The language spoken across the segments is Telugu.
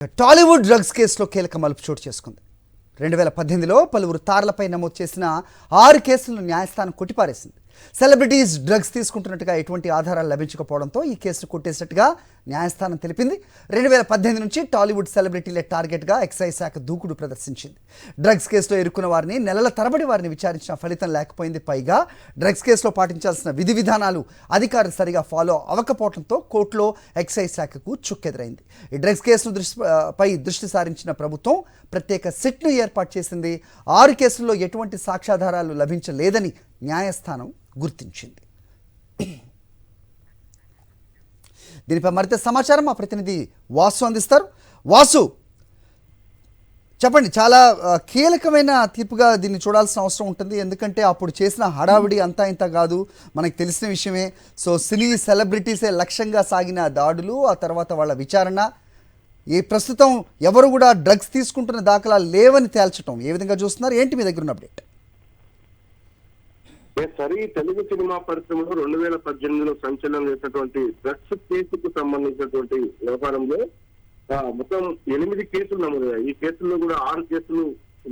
టాలీవుడ్ డ్రగ్స్ కేసులో కీలక మలుపు చోటు చేసుకుంది. 2018లో పలువురు తారలపై నమోదు చేసిన 6 కేసులను న్యాయస్థానం కొట్టిపారేసింది. సెలబ్రిటీస్ డ్రగ్స్ తీసుకుంటున్నట్టుగా ఎటువంటి ఆధారాలు లభించకపోవడంతో ఈ కేసును కొట్టేసినట్టుగా న్యాయస్థానం తెలిపింది. 2018 నుంచి టాలీవుడ్ సెలబ్రిటీలే టార్గెట్గా ఎక్సైజ్ శాఖ దూకుడు ప్రదర్శించింది. డ్రగ్స్ కేసులో ఇరుక్కున్న వారిని నెలల తరబడి వారిని విచారించిన ఫలితం లేకపోయింది. పైగా డ్రగ్స్ కేసులో పాటించాల్సిన విధి విధానాలు అధికారులు సరిగా ఫాలో అవ్వకపోవడంతో కోర్టులో ఎక్సైజ్ శాఖకు చుక్కెదురైంది. ఈ డ్రగ్స్ కేసును దృష్టి సారించిన ప్రభుత్వం ప్రత్యేక సిట్ను ఏర్పాటు చేసింది. 6 కేసుల్లో ఎటువంటి సాక్ష్యాధారాలు లభించలేదని న్యాయస్థానం గుర్తించింది. దీనిపై మరింత సమాచారం మా ప్రతినిధి వాసు అందిస్తారు. వాసు, చెప్పండి. చాలా కీలకమైన తీర్పుగా దీన్ని చూడాల్సిన అవసరం ఉంటుంది. ఎందుకంటే అప్పుడు చేసిన హడావిడి అంతా ఇంత కాదు, మనకు తెలిసిన విషయమే. సో సినీ సెలబ్రిటీసే లక్ష్యంగా సాగిన దాడులు, ఆ తర్వాత వాళ్ళ విచారణ, ఈ ప్రస్తుతం ఎవరు కూడా డ్రగ్స్ తీసుకుంటున్న దాఖలాలు లేవని తేల్చడం ఏ విధంగా చూస్తున్నారు? ఏంటి మీ దగ్గర ఉన్న అప్డేట్? సరే, తెలుగు సినిమా పరిశ్రమలో 2018లో సంచలనం చేసినటువంటి డ్రగ్స్ కేసుకు సంబంధించినటువంటి వ్యవహారంలో మొత్తం 8 కేసులు నమోదయ్యాయి. ఈ కేసుల్లో కూడా 6 కేసులు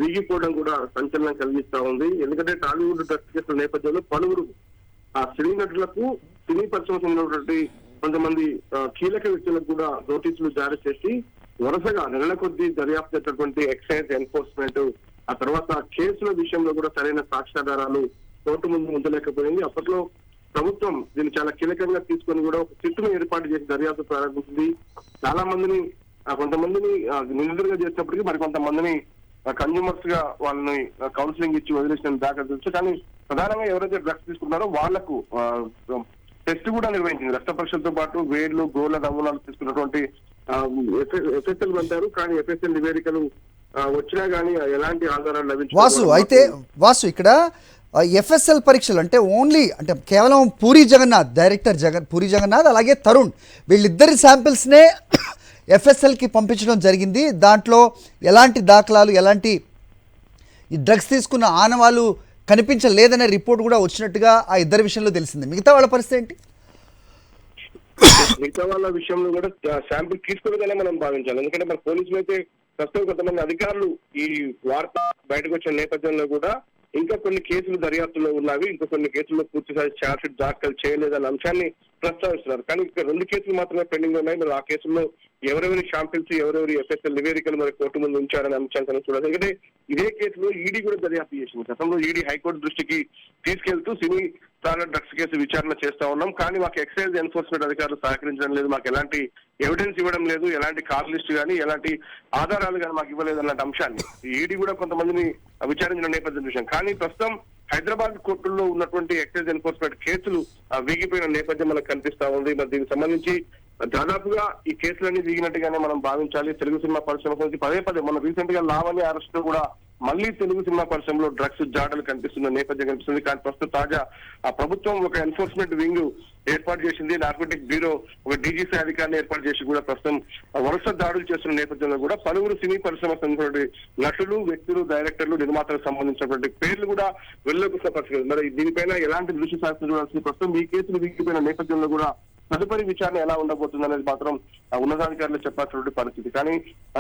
వీగిపోవడం కూడా సంచలనం కలిగిస్తా ఉంది. ఎందుకంటే టాలీవుడ్ డ్రగ్స్ కేసుల నేపథ్యంలో పలువురు సినీ నటులకు, సినీ పరిశ్రమకు చెందినటువంటి కొంతమంది కీలక వ్యక్తులకు కూడా నోటీసులు జారీ చేసి వరుసగా నెలల కొద్దీ దర్యాప్తు చేసినటువంటి ఎక్సైజ్ ఎన్ఫోర్స్మెంట్, ఆ తర్వాత కేసుల విషయంలో కూడా సరైన సాక్ష్యాధారాలు కోర్టు ముందు ఉంచలేకపోయింది. అప్పట్లో ప్రభుత్వం దీన్ని చాలా కీలకంగా తీసుకొని కూడా ఒక సిట్టును ఏర్పాటు చేసి దర్యాప్తు ప్రారంభించింది. చాలా మందిని, కొంతమందిని నిందితులుగా చేసినప్పటికీ మరి కొంతమందిని కన్జ్యూమర్స్ గా వాళ్ళని కౌన్సిలింగ్ ఇచ్చి వదిలేసిన దాఖలు తెలుసు. కానీ ప్రధానంగా ఎవరైతే డ్రగ్స్ తీసుకున్నారో వాళ్లకు టెస్ట్ కూడా నిర్వహించింది. రక్త పరీక్షలతో పాటు వేళ్లు, గోళ్ల నమూనాలు తీసుకున్నటువంటి ఎఫ్ఎస్ఎల్ అంటారు. కానీ ఎఫ్ఎస్ఎల్ నివేదికలు వచ్చినా కానీ ఎలాంటి ఆధారాలు లభించారు. వాసు ఇక్కడ ఎఫ్ఎస్ఎల్ పరీక్షలు అంటే ఓన్లీ అంటే కేవలం డైరెక్టర్ పూరి జగన్నాథ్ అలాగే తరుణ్ వీళ్ళిద్దరి శాంపిల్స్నే ఎఫ్ఎస్ఎల్కి పంపించడం జరిగింది. దాంట్లో ఎలాంటి దాఖలాలు, ఎలాంటి ఈ డ్రగ్స్ తీసుకున్న ఆనవాళ్ళు కనిపించలేదనే రిపోర్ట్ కూడా వచ్చినట్టుగా ఆ ఇద్దరి విషయంలో తెలిసింది. మిగతా వాళ్ళ పరిస్థితి ఏంటి? మిగతా వాళ్ళ విషయంలో కూడా శాంపిల్ తీసుకోలేదనే మనం భావించాలి. ఎందుకంటే మన పోలీసులు అయితే ప్రస్తుతం కొంతమంది అధికారులు ఈ వార్త బయటకు వచ్చిన నేపథ్యంలో కూడా ఇంకా కొన్ని కేసులు దర్యాప్తులో ఉన్నవి, ఇంకా కొన్ని కేసుల్లో పూర్తిస్థాయి ఛార్జ్ షీట్ దాఖలు చేయలేదన్న అంశాన్ని ప్రస్తావిస్తున్నారు. కానీ ఇక్కడ 2 కేసులు మాత్రమే పెండింగ్ ఉన్నాయి. మరి ఆ కేసుల్లో ఎవరెవరి శాంపిల్స్, ఎవరెవరి ఎఫ్ఎస్ఎల్ నివేదికలు మరి కోర్టు ముందు ఉంచారనే అంశాన్ని చూడాలి. ఎందుకంటే ఇదే కేసులో ఈడీ కూడా దర్యాప్తు చేసింది. గతంలో ఈడీ హైకోర్టు దృష్టికి తీసుకెళ్తూ సినీ తారల డ్రగ్స్ కేసు విచారణ చేస్తా ఉన్నాం, కానీ మాకు ఎక్సైజ్ ఎన్ఫోర్స్మెంట్ అధికారులు సహకరించడం లేదు, మాకు ఎలాంటి ఎవిడెన్స్ ఇవ్వడం లేదు, ఎలాంటి కాల్ లిస్ట్ కానీ ఎలాంటి ఆధారాలు కానీ మాకు ఇవ్వలేదు అన్నట్టు అంశాన్ని ఈడీ కూడా కొంతమందిని విచారించిన నేపథ్యం చూసాం. కానీ ప్రస్తుతం హైదరాబాద్ కోర్టుల్లో ఉన్నటువంటి ఎక్సైజ్ ఎన్ఫోర్స్మెంట్ కేసులు వీగిపోయిన నేపథ్యం మనకు కనిపిస్తా ఉంది. మరి దీనికి సంబంధించి దాదాపుగా ఈ కేసులన్నీ దిగినట్టుగానే మనం భావించాలి. తెలుగు సినిమా పరిశ్రమ గురించి పదే మన రీసెంట్ గా లావణ్య అరెస్ట్ లో కూడా మళ్ళీ తెలుగు సినిమా పరిశ్రమలో డ్రగ్స్ జాడలు కనిపిస్తున్న నేపథ్యం కనిపిస్తుంది. కానీ ప్రస్తుతం తాజా ప్రభుత్వం ఒక ఎన్ఫోర్స్మెంట్ వింగ్ ఏర్పాటు చేసింది. నార్కోటిక్ బ్యూరో ఒక డీజీసీ అధికారిని ఏర్పాటు చేసి కూడా ప్రస్తుతం వరుస దాడులు చేస్తున్న నేపథ్యంలో కూడా పలువురు సినీ పరిశ్రమకు సంబంధించినటువంటి నటులు, వ్యక్తులు, డైరెక్టర్లు, నిర్మాతలకు సంబంధించినటువంటి పేర్లు కూడా వెలుగుతున్న పరిస్థితి. మరి దీనిపైన ఎలాంటి దృష్టి సాధించాల్సి చూడాల్సింది. ప్రస్తుతం ఈ కేసులు వీగిపోయిన నేపథ్యంలో కూడా తదుపరి విచారణ ఎలా ఉండబోతుంది అనేది మాత్రం ఉన్నతాధికారులు చెప్పాల్సినటువంటి పరిస్థితి. కానీ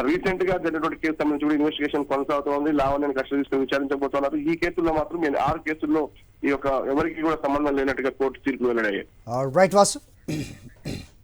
రీసెంట్ గా జరిగినటువంటి కేసు సంబంధించి కూడా ఇన్వెస్టిగేషన్ కొనసాగుతోంది. లావణ్యను కస్టడీ తీసుకుని విచారించబోతున్నారు. ఈ కేసుల్లో మాత్రం 6 కేసుల్లో ఈ యొక్క ఎవరికి కూడా సంబంధం లేనట్టుగా కోర్టు తీర్పు వెల్లడయ్యాయి. రైట్ వాసు.